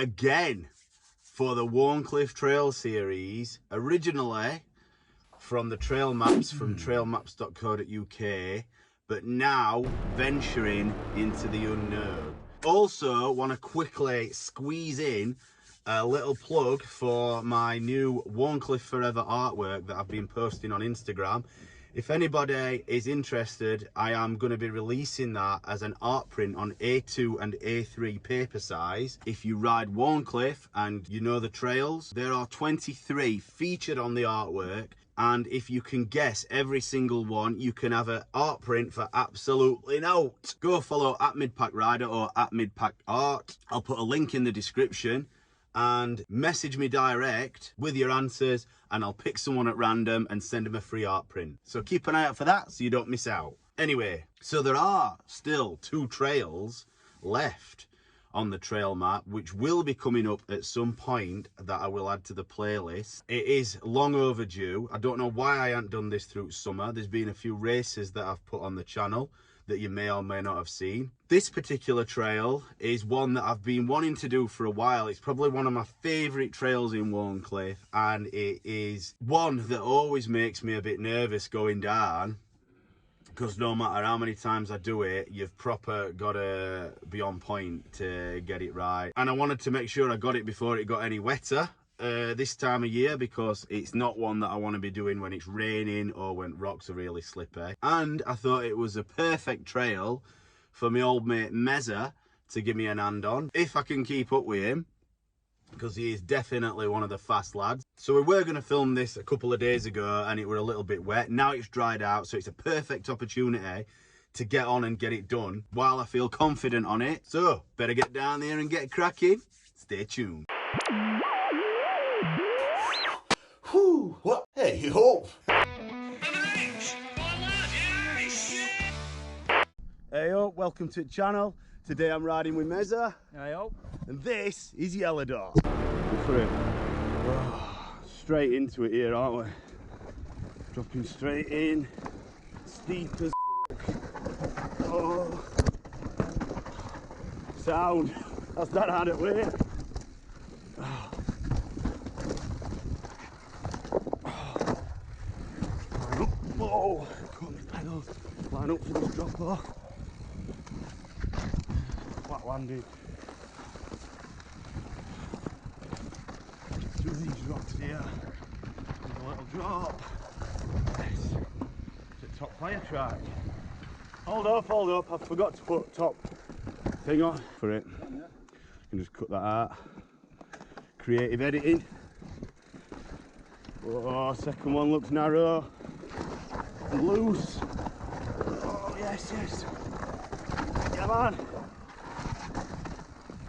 again for the Wharncliffe Trail Series, originally from the trail maps from trailmaps.co.uk, but now venturing into the unknown. Also want to quickly squeeze in a little plug for my new Wharncliffe Forever artwork that I've been posting on Instagram. If anybody is interested, I am going to be releasing that as an art print on A2 and A3 paper size. If you ride Wharncliffe and you know the trails, there are 23 featured on the artwork. And if you can guess every single one, you can have an art print for absolutely nought. Go follow at Midpack Rider or at Midpack Art. I'll put a link in the description. And message me direct with your answers and I'll pick someone at random and send them a free art print. So keep an eye out for that so you don't miss out. Anyway, so there are still 2 trails left on the trail map, which will be coming up at some point that I will add to the playlist. It is long overdue. I don't know why I haven't done this through summer. There's been a few races that I've put on the channel that you may or may not have seen. This particular trail is one that I've been wanting to do for a while. It's probably one of my favourite trails in Wharncliffe, and it is one that always makes me a bit nervous going down, because no matter how many times I do it, you've proper got to be on point to get it right. And I wanted to make sure I got it before it got any wetter this time of year, because it's not one that I want to be doing when it's raining or when rocks are really slippy. And I thought it was a perfect trail for my old mate Mezza to give me an hand on, if I can keep up with him, because he is definitely one of the fast lads. So we were going to film this a couple of days ago and it were a little bit wet. Now it's dried out, so it's a perfect opportunity to get on and get it done while I feel confident on it. So better get down there and get cracking. Stay tuned. Whew, what? Hey, yo. Hey up, welcome to the channel. Today I'm riding with Mezza. Hey up. And this is Yellow Dog. Go for it. Oh, straight into it here, aren't we? Dropping straight in. Steep as oh. Sound. That's that hard at way. Oh, cut my pedals. Line up for this drop off. Flat landing. Through these rocks here. There's a little drop. Yes. It's a top fire track. Hold up. I forgot to put top thing on for it. You can just cut that out. Creative editing. Oh, second one looks narrow. Loose. Oh yes. Come on.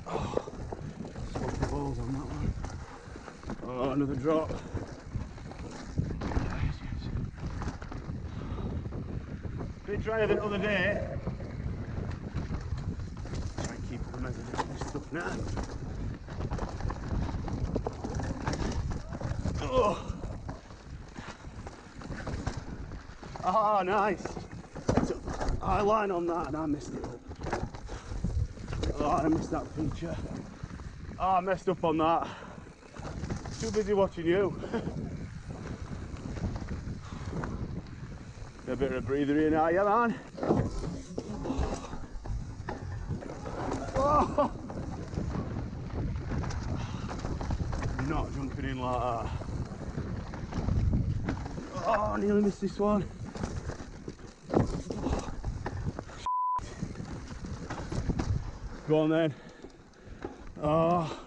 Oh, swap the balls on that one. Oh, another drop. Yes. Bit drier than the other day. Try and keep up the measure of this stuff now. Oh. Ah, oh, nice. So, I line on that and I messed it up. Oh, I missed that feature. Oh, I messed up on that. Too busy watching you. A bit of a breather here now, yeah man. Oh. I'm not jumping in like that. Oh, nearly missed this one. Go on then. Oh,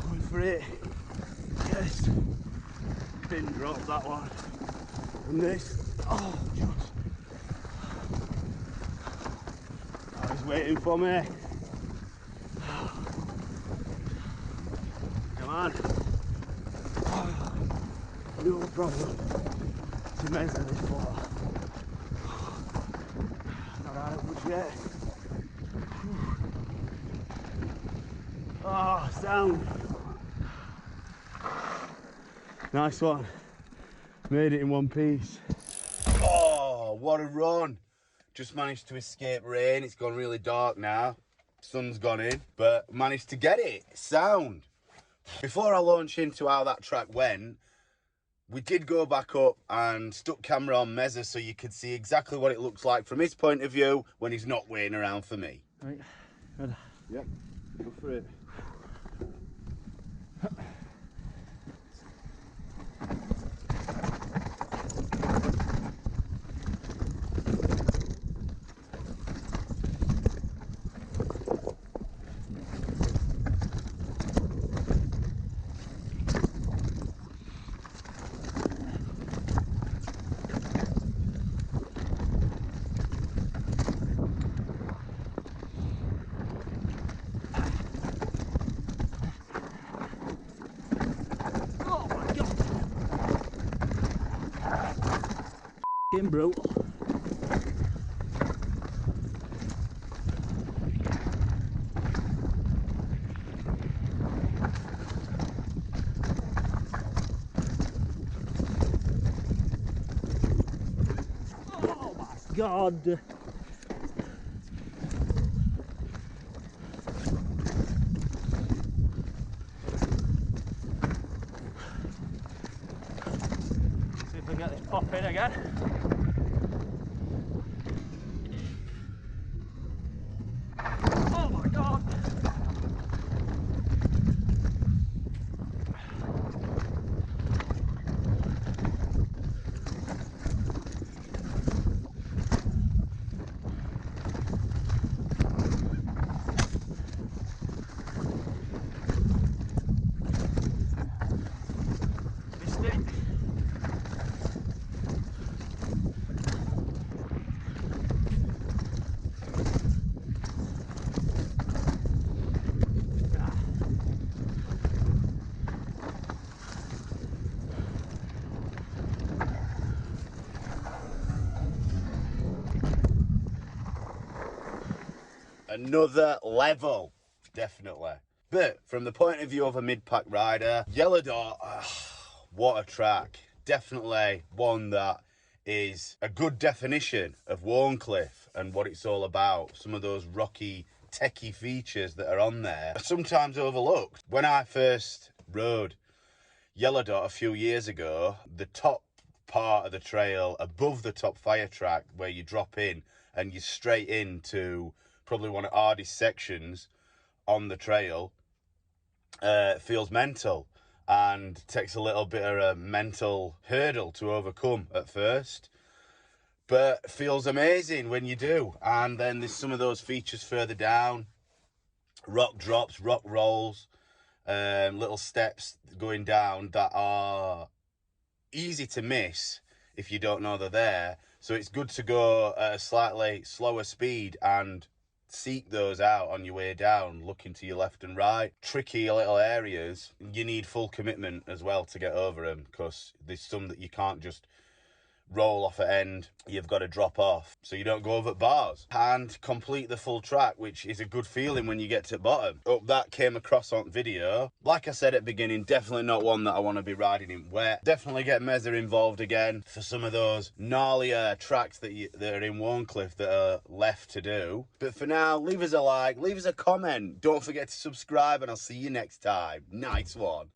going for it. Yes. Didn't drop that one. And this. Oh, just. Oh, he's waiting for me. Come on. Oh, no problem. To measure this water. Not out of much yet. Oh, sound. Nice one. Made it in one piece. Oh, what a run. Just managed to escape rain. It's gone really dark now. sun's gone in, but managed to get it sound. Before I launch into how that track went, we did go back up and stuck camera on Mezza so you could see exactly what it looks like from his point of view when he's not waiting around for me. Right, good. Yep, go for it. Brutal. Oh my God. See if I get this pop in again. Oh my God! Missed it. Another level, definitely. But from the point of view of a mid-pack rider, Yellow Dot, what a track. Definitely one that is a good definition of Wharncliffe and what it's all about. Some of those rocky, techie features that are on there are sometimes overlooked. When I first rode Yellow Dot a few years ago, the top part of the trail above the top fire track where you drop in and you're straight into probably one of the hardest sections on the trail, feels mental and takes a little bit of a mental hurdle to overcome at first, but feels amazing when you do. And then there's some of those features further down, rock drops, rock rolls, little steps going down that are easy to miss if you don't know they're there. So it's good to go at a slightly slower speed and seek those out on your way down, looking to your left and right. Tricky little areas, you need full commitment as well to get over them, because there's some that you can't just roll off at end, you've got to drop off so you don't go over bars and complete the full track, which is a good feeling when you get to the bottom. Hope that came across on video. Like I said at the beginning, definitely not one that I want to be riding in wet. Definitely get Mezza involved again for some of those gnarlier tracks that are in Wharncliffe that are left to do. But for now, leave us a like, leave us a comment, don't forget to subscribe, and I'll see you next time. Nice one.